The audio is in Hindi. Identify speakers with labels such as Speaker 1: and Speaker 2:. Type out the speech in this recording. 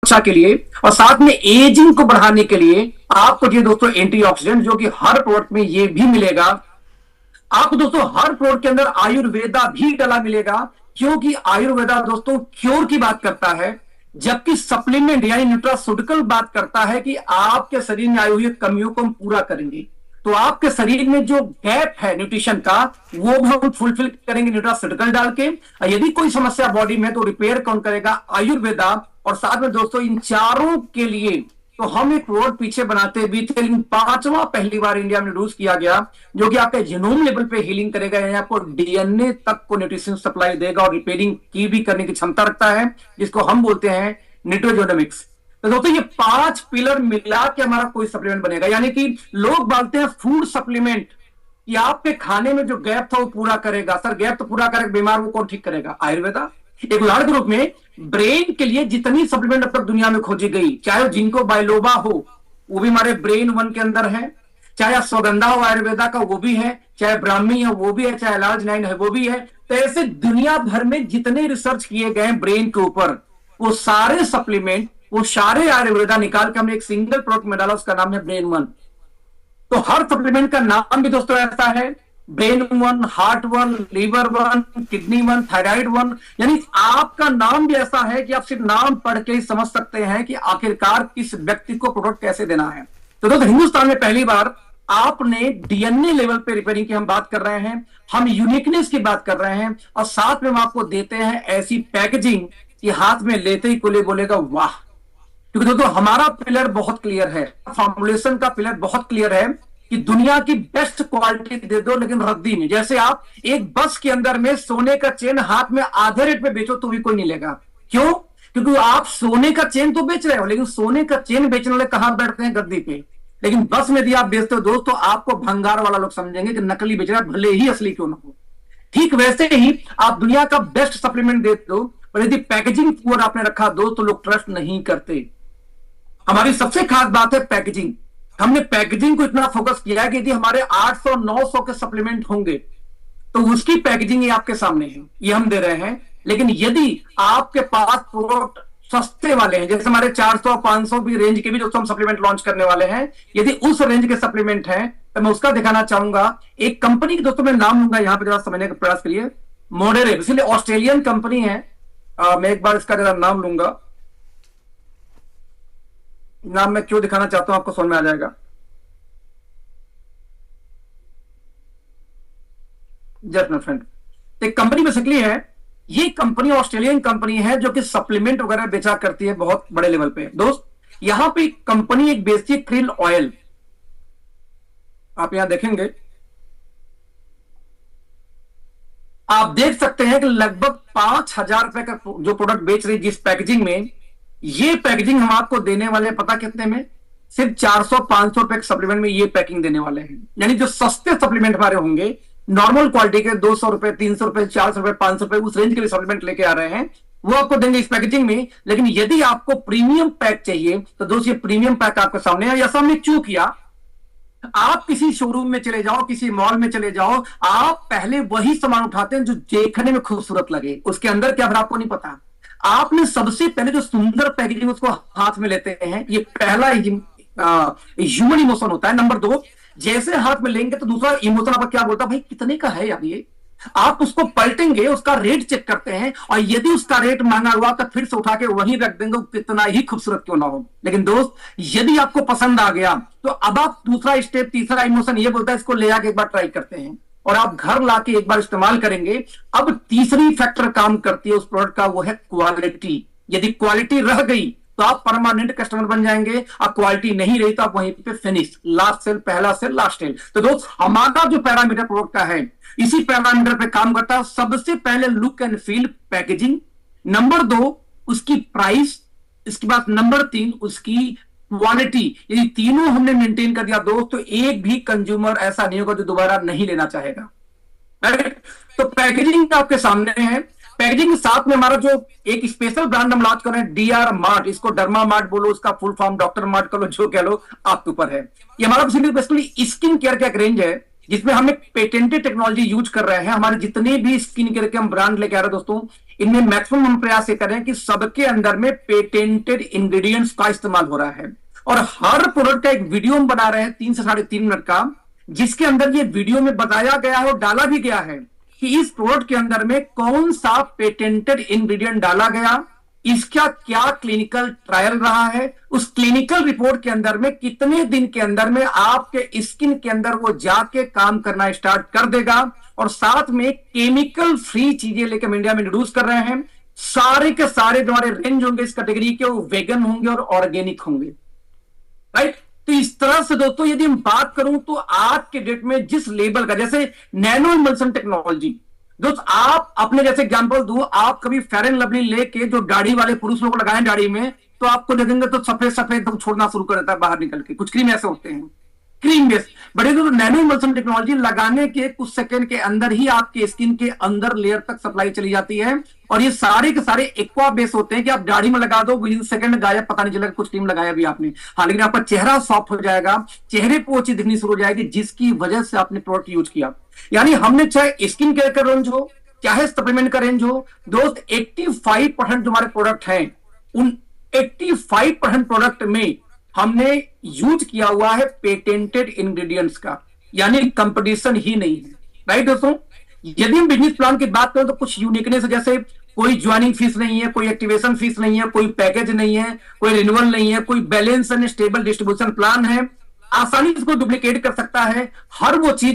Speaker 1: त्वचा के लिए और साथ में एजिंग को बढ़ाने के लिए आपको ये दोस्तों एंटीऑक्सीडेंट जो कि हर प्रोडक्ट में ये भी मिलेगा। आपको दोस्तों हर प्रोडक्ट के अंदर आयुर्वेदा भी डला मिलेगा, क्योंकि आयुर्वेदा दोस्तों क्योर की बात करता है, जबकि सप्लीमेंट यानी न्यूट्रास्यूटिकल बात करता है कि आपके शरीर में आई हुई कमियों को हम पूरा करेंगे। तो आपके शरीर में जो गैप है न्यूट्रिशन का वो भी हम फुलफिल करेंगे न्यूट्रास्यूटिकल डाल के। यदि कोई समस्या बॉडी में तो रिपेयर कौन करेगा? आयुर्वेदा। और साथ में दोस्तों इन चारों के लिए तो हम एक प्रोडक्ट पीछे बनाते भी थे, लेकिन पांचवा पहली बार इंडिया में इंट्रोड्यूस किया गया, जो कि आपके जीनोम लेवल पे हीलिंग करेगा, यानी आपको डीएनए तक को न्यूट्रिशन सप्लाई देगा और रिपेयरिंग की भी करने की क्षमता रखता है, जिसको हम बोलते हैं न्यूट्रोजेनोमिक्स। तो दोस्तों ये 5 पिलर मिला के हमारा कोई सप्लीमेंट बनेगा। यानी कि लोग बोलते हैं फूड सप्लीमेंट कि आपके खाने में जो गैप था वो पूरा करेगा। सर गैप तो पूरा करेगा, बीमार वो कौन ठीक करेगा? आयुर्वेदा। एक उदाहरण के रूप में ब्रेन के लिए जितनी सप्लीमेंट अब तक दुनिया में खोजी गई, चाहे जिनको बायलोबा हो वो भी हमारे ब्रेन 1 के अंदर है, चाहे अश्वगंधा हो आयुर्वेदा का वो भी है, चाहे ब्राह्मी है वो भी है, चाहे लार्ज 9 है वो भी है। तो ऐसे दुनिया भर में जितने रिसर्च किए गए ब्रेन के ऊपर वो सारे सप्लीमेंट, वो सारे आयुर्वेदा निकाल के हमने एक सिंगल प्रोडक्ट में डाला, उसका नाम है ब्रेन 1। तो हर सप्लीमेंट का नाम भी दोस्तों ऐसा है, brain 1, heart 1, liver 1, kidney 1, thyroid 1। यानी आपका नाम भी ऐसा है कि आप सिर्फ नाम पढ़ के ही समझ सकते हैं कि आखिरकार किस व्यक्ति को प्रोडक्ट कैसे देना है। तो दोस्तों हिंदुस्तान में पहली बार आपने डीएनए लेवल पे रिपेयरिंग की हम बात कर रहे हैं, हम यूनिकनेस की बात कर रहे हैं, और साथ में हम आपको देते हैं ऐसी पैकेजिंग कि हाथ में लेते ही कोई बोलेगा वाह। क्योंकि दोस्तों हमारा पिलर बहुत क्लियर है, फॉर्मुलेशन का पिलर बहुत क्लियर है कि दुनिया की बेस्ट क्वालिटी दे दो लेकिन रद्दी में। जैसे आप एक बस के अंदर में सोने का चेन हाथ में आधे रेट पे बेचो तो भी कोई नहीं लेगा। क्यों? क्योंकि आप सोने का चेन तो बेच रहे हो, लेकिन सोने का चेन बेचने वाले कहां बैठते हैं? गद्दी पे। लेकिन बस में यदि आप बेचते हो दोस्तों, आपको भंगार वाला लोग समझेंगे कि नकली बेच रहा है, भले ही असली क्यों ना हो। ठीक वैसे ही आप दुनिया का बेस्ट सप्लीमेंट दे दो, पर यदि पैकेजिंग पुअर आपने रखा दो तो लोग ट्रस्ट नहीं करते। हमारी सबसे खास बात है पैकेजिंग। हमने पैकेजिंग को इतना फोकस किया है कि यदि हमारे 800-900 के सप्लीमेंट होंगे तो उसकी पैकेजिंग ये आपके सामने है, ये हम दे रहे हैं। लेकिन यदि आपके पास प्रोडक्ट सस्ते वाले हैं, जैसे हमारे 400-500 भी रेंज के भी दोस्तों हम सप्लीमेंट लॉन्च करने वाले हैं, यदि उस रेंज के सप्लीमेंट हैं तो मैं उसका दिखाना चाहूंगा। एक कंपनी की दोस्तों मैं नाम लूंगा यहां पर जरा समझने का प्रयास करिए, मोडेरेब। इसलिए ऑस्ट्रेलियन कंपनी है, मैं एक बार इसका जरा नाम लूंगा। नाम मैं क्यों दिखाना चाहता हूं आपको समझ में आ जाएगा। जस्ट माय फ्रेंड, एक कंपनी बेसिकली है, ये कंपनी ऑस्ट्रेलियन कंपनी है जो कि सप्लीमेंट वगैरह बेचा करती है बहुत बड़े लेवल पे। दोस्त यहां पे कंपनी एक बेचती है क्रिल ऑयल, आप यहां देखेंगे, आप देख सकते हैं कि लगभग 5,000 रुपए का जो प्रोडक्ट बेच रही जिस पैकेजिंग में, ये पैकेजिंग हम आपको देने वाले हैं पता कितने में? सिर्फ 400-500 रुपए के सप्लीमेंट में ये पैकिंग देने वाले हैं। यानी जो सस्ते सप्लीमेंट हमारे होंगे नॉर्मल क्वालिटी के 200 रुपए, 300 रुपए, 400 रुपए, 500 रुपए, उस रेंज के भी सप्लीमेंट लेके आ रहे हैं, वो आपको देंगे इस पैकेजिंग में। लेकिन यदि आपको प्रीमियम पैक चाहिए तो दोस्तों ये प्रीमियम पैक आपके सामने है। ऐसा हमने क्यों किया? आप किसी शोरूम में चले जाओ, किसी मॉल में चले जाओ, आप पहले वही सामान उठाते हैं जो देखने में खूबसूरत लगे, उसके अंदर क्या भरा आपको नहीं पता। आपने सबसे पहले जो सुंदर पैकेजिंग उसको हाथ में लेते हैं, ये पहला ह्यूमन इमोशन होता है। नंबर 2, जैसे हाथ में लेंगे तो दूसरा इमोशन आपका क्या बोलता है? भाई कितने का है यार ये। आप उसको पलटेंगे, उसका रेट चेक करते हैं, और यदि उसका रेट महंगा हुआ तो फिर से उठा के वहीं रख देंगे, कितना ही खूबसूरत क्यों ना हो। लेकिन दोस्त यदि आपको पसंद आ गया तो अब आप दूसरा स्टेप, तीसरा इमोशन ये बोलता है इसको ले आके एक बार ट्राई करते हैं, और आप घर लाके एक बार इस्तेमाल करेंगे। अब तीसरी फैक्टर काम करती है उस प्रोडक्ट का, वो है क्वालिटी। यदि क्वालिटी रह गई तो आप परमानेंट कस्टमर बन जाएंगे, और क्वालिटी नहीं रही तो आप वहीं पे फिनिश, लास्ट सेल, पहला सेल, लास्ट सेल। तो दोस्त हमारा जो पैरामीटर प्रोडक्ट का है इसी पैरामीटर पे काम करता है। सबसे पहले look and feel, packaging. Number 2 उसकी प्राइस, इसके बाद नंबर 3 उसकी क्वालिटी। यदि तीनों हमने मेंटेन कर दिया दोस्त, तो एक भी कंज्यूमर ऐसा नहीं होगा जो दोबारा नहीं लेना चाहेगा। राइट? तो पैकेजिंग आपके सामने है। पैकेजिंग के साथ में हमारा जो एक स्पेशल ब्रांड हम लॉन्च कर रहे हैं, डीआर मार्ट, इसको डर्मा मार्ट बोलो, उसका फुल फॉर्म डॉक्टर मार्ट कर लो, जो कह लो आपके ऊपर है। ये हमारा बेसिकली स्किन केयर का एक रेंज है जिसमें हम एक पेटेंटेड टेक्नोलॉजी यूज कर रहे हैं। हमारे जितने भी स्किन केयर के हम ब्रांड लेके आ रहे हैं दोस्तों, इनमें मैक्सिमम हम प्रयास ये कर रहे हैं कि सबके अंदर में पेटेंटेड इंग्रेडिएंट्स का इस्तेमाल हो रहा है। और हर प्रोडक्ट का एक वीडियो हम बना रहे हैं 3 से 3.5 मिनट का, जिसके अंदर ये वीडियो में बताया गया है और डाला भी गया है कि इस प्रोडक्ट के अंदर में कौन सा पेटेंटेड इंग्रेडिएंट डाला गया, इसका क्या क्लिनिकल ट्रायल रहा है, उस क्लिनिकल रिपोर्ट के अंदर में कितने दिन के अंदर में आपके स्किन के अंदर वो जाके काम करना स्टार्ट कर देगा। और साथ में केमिकल फ्री चीजें लेकर हम इंडिया में इंट्रोड्यूस कर रहे हैं। सारे के सारे जो हमारे रेंज होंगे इस कैटेगरी के, वो वेगन होंगे और ऑर्गेनिक होंगे, राइट। तो इस तरह से दोस्तों यदि हम बात करूं तो आज के डेट में जिस लेवल का, जैसे नैनो इमल्सन टेक्नोलॉजी, दोस्त आप अपने जैसे एग्जांपल दूं, आप कभी फेयर एंड लवली लेके जो दाढ़ी वाले पुरुष लोग लगाएं दाढ़ी में, तो आपको देखेंगे तो सफेद सफेद एकदम छोड़ना शुरू कर देता है बाहर निकल के। कुछ क्रीम ऐसे होते हैं, क्रीम बेस। बड़े तो नैनो इमल्सन टेक्नोलॉजी लगाने के कुछ सेकंड के अंदर ही आपके स्किन के अंदर लेयर तक सप्लाई चली जाती है। और ये सारे के सारे एक्वा बेस होते हैं कि आप दाढ़ी में लगा दो, विद सेकंड गायब, पता नहीं चलेगा कुछ क्रीम लगाया भी आपने। हाँ, लेकिन आपका चेहरा सॉफ्ट हो जाएगा, चेहरे पर वो चीज दिखनी शुरू हो जाएगी जिसकी वजह से आपने प्रोडक्ट यूज किया। यानी हमने चाहे स्किन केयर का रेंज हो, चाहे सप्लीमेंट का रेंज हो, दोस्त 85% जो हमारे प्रोडक्ट हैं, उन 85% प्रोडक्ट में हमने यूज किया हुआ है पेटेंटेड इंग्रेडिएंट्स का, यानी कंपटीशन ही नहीं है, राइट दोस्तों। यदि हम बिजनेस प्लान की बात करें तो कुछ यूनिकनेस है, जैसे कोई ज्वाइनिंग फीस नहीं है, कोई एक्टिवेशन फीस नहीं है, कोई पैकेज नहीं है, कोई रिन्यूअल नहीं है, कोई balance and stable distribution plan है, आसानी से इसको डुप्लीकेट कर सकता है। हर वो चीज